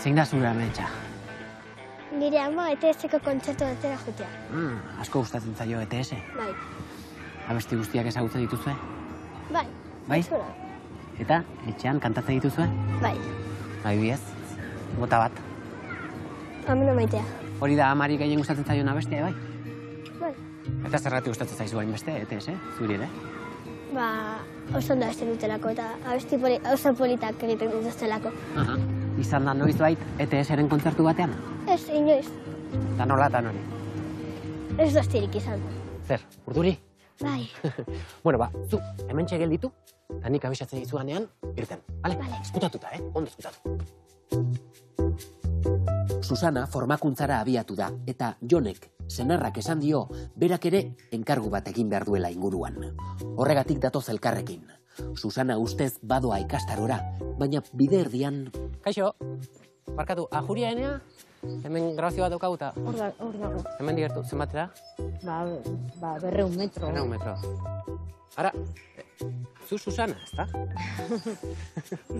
Zein da zure ametsa? Nire ama ETS-ko kontzertu batera jutea. Asko gustatzen zaio ETS? Bai. Abesti guztiak ezagutzen dituzue? Bai. Bai? Zura. Eta, etxean kantatzen dituzue? Bai. Adibidez, bota bat. Ameno maitea. Hori da amari gehien gustatzen zaion abestia, bai? Bai. Eta zergatik gustatzen zaizu hainbeste, ETS, zuri ere? Oso ondo hasten dutelako eta abesti oso politak egiten dituztelako. Izan da noiz bait ETS-eren kontzertu batean? Ez, inoiz. Da nola eta nori? Ez doztirik izan. Zer, urduri? Bai. Bueno, zu, hemen gelditu, eta nik abisatzen dizudanean, irten. Bale? Eskutatuta, ondo eskutatu. Susana formakuntzara abiatu da, eta Jonek, senarrak esan dio, berak ere enkargu bat egin behar duela inguruan. Horregatik datoz elkarrekin. Susana ustez badoa ikastarora, baina bide erdian... Kaixo, barkatu, ajuria enea? Hemen grabazio bat daukaguta? Hor dago. Hemen digertu, zenbatera? 200 metro. 200 metro. Ara, zu Susana, ezta?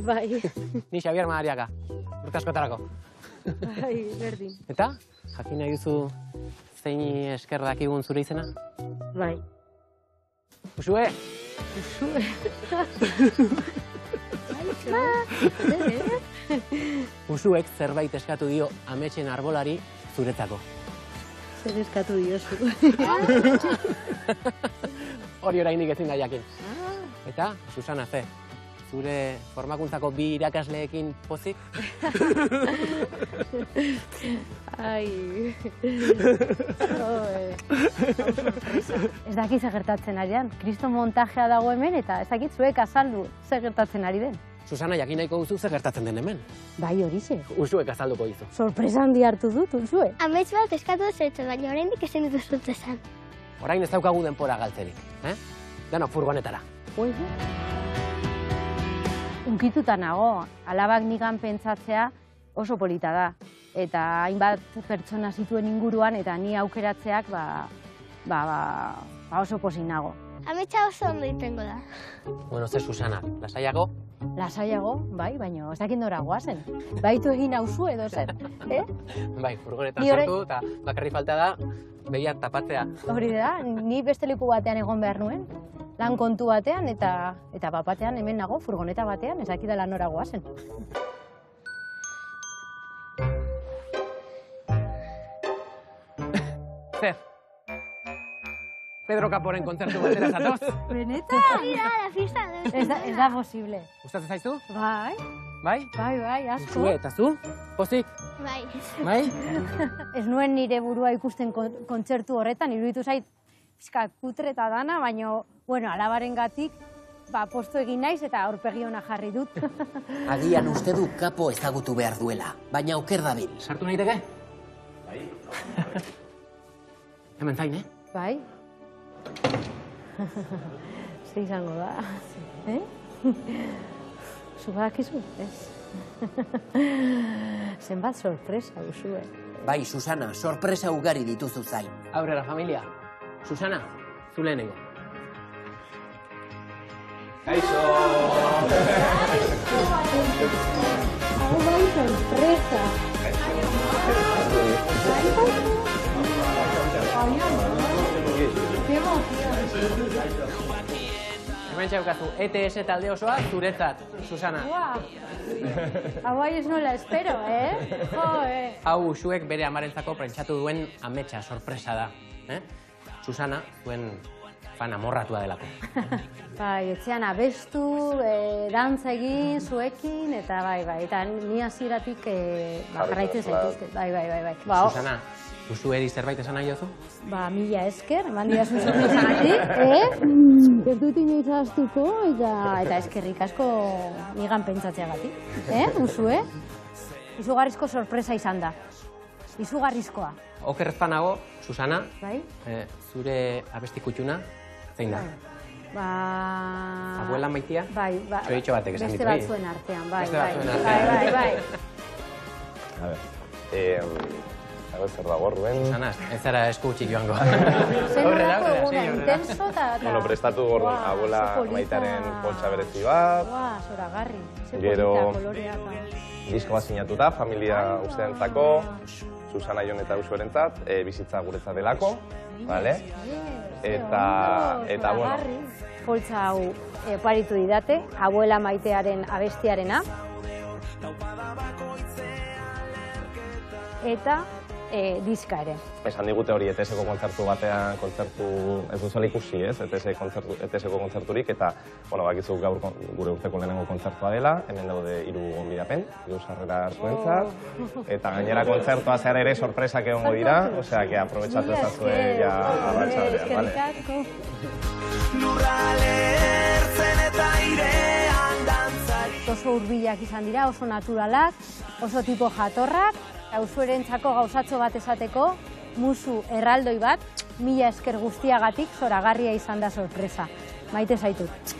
Bai. Ni Xabier Madariaga, urte askotarako. Bai, berdin. Eta, jakin nahi duzu zein esker dakigun zure izena? Bai. Usue! Usuek zerbait eskatu dio ametsen arbolari zuretzako. Zer eskatu diozu. Hori oraindik ezin da jakin. Eta, Susana, ze, zure formakuntzako bi irakasleekin pozik? Ai. Ez dakit zer gertatzen arian. Kristo montajea dago hemen eta ez dakit zuek azaldu zer gertatzen ari den. Susana, jakin nahiko duzu zer gertatzen den hemen. Bai, horixe. Usuek azalduko dizu. Sorpresa handi hartu dut, Usue. Amets bat eskatu zertzen, baina oraindik ezin dut sorpresan. Orain ez daukagu denpora galtzerik, Danok furgonetara. Unkituta nago, alabak nigan pentsatzea oso polita da. Eta hainbat pertsona zituen inguruan eta ni aukeratzeak oso pozik nago. Ametsa oso ondo itengo da. Bueno, ze Susana, lasaiago? Lasaiago, bai, baina ez dakit nora goazen. Baitu egin hauzu edo zer, Bai, furgonetan sartu eta bakarri falta da begiak tapatzea. Hori da, ni beste leku batean egon behar nuen, lan kontu batean eta batean hemen nago furgoneta batean, ez dakit dela nora goazen. Zer? Pedro Caporen kontzertu batera zatoz? Benetan? Mira, la fiesta. Ez da posible. Gustatzen zaizu? Bai. Bai? Bai, asko. Usue, eta zu? Pozik? Bai. Bai? Ez nuen nire burua ikusten kontzertu horretan, iruditu zait pixka kutre eta dana, baina, bueno, alabarengatik postu egin naiz eta aurpegi ona jarri dut. Agian uste du Capo ezagutu behar duela, baina oker dabil. Sartu nahiteke? Bai. Hemen zain, Bai. Zer izango da, Zubadakizu, ez? Zenbat sorpresa duzu, Bai, Susana, sorpresa ugari dituzu zain. Aurrera, familia. Susana, zu lehenengo. Kaixo! Hau bai, sorpresa! Hemen txaukazu, ETS talde osoa zuretzat, Susana. Hau bai ez nola espero, Hau Usuek bere amarentzako prentsatu duen ametsa sorpresa da. Susana, zuen fan amorratua delako. Bai, etxean abestu, dantza egin, zuekin, eta bai, eta ni hasieratik jarraitzen zaituzte. Bai. Susana, Usueri zerbait esan nahi jozu? Mila esker, eman didazun sorpresagatik, ez dut inoiz ahaztuko, eta eskerrik asko nigan pentsatzeagatik, Usue? Izugarrizko sorpresa izan da. Izugarrizkoa. Oker fanago, Susana, Bai? Zure abesti kutxuna, zein da? Abuela maitia? Bai. Txoritxo batek esan ditu. Beste batzuen artean, bai. Beste batzuen artean. Bai. A ver, zer dago, Ruben? Sanaz, ez zara esku utxik joango. Zen horako eguna intenso eta... Bueno, prestatu gordon, abuela maitaren poltsa berezi bat. Zoragarri. Gero, disko bat sinatuta, familia usteantzako, Susana Jon eta Usuerentzat, bizitza guretzat delako, bale? Eta, bueno... Poltsa hau oparitu didate, abuela maitearen abestiarena. Eta diska ere. Esan digute hori ETS-ko kontzertu batean, ez duzuela ikusi, ez? ETS-ko kontzerturik, eta, bueno, bakizu gaur gure urteko lehenengo kontzertua dela, hemen daude 3 gonbidapen, 2 sarrera zuentzat, eta gainera kontzertua zehar ere sorpresak egongo dira, osea, que aprobetxatu ezazue ja arratsaldean, bale? Lurrale ertzen eta airean dantzari. Oso hurbilak izan dira, oso naturalak, oso tipo jatorrak, eta Usuerentzako gauzatxo bat esateko, musu erraldoi bat, 1000 esker guztiagatik, zoragarria izan da sorpresa. Maite zaitut.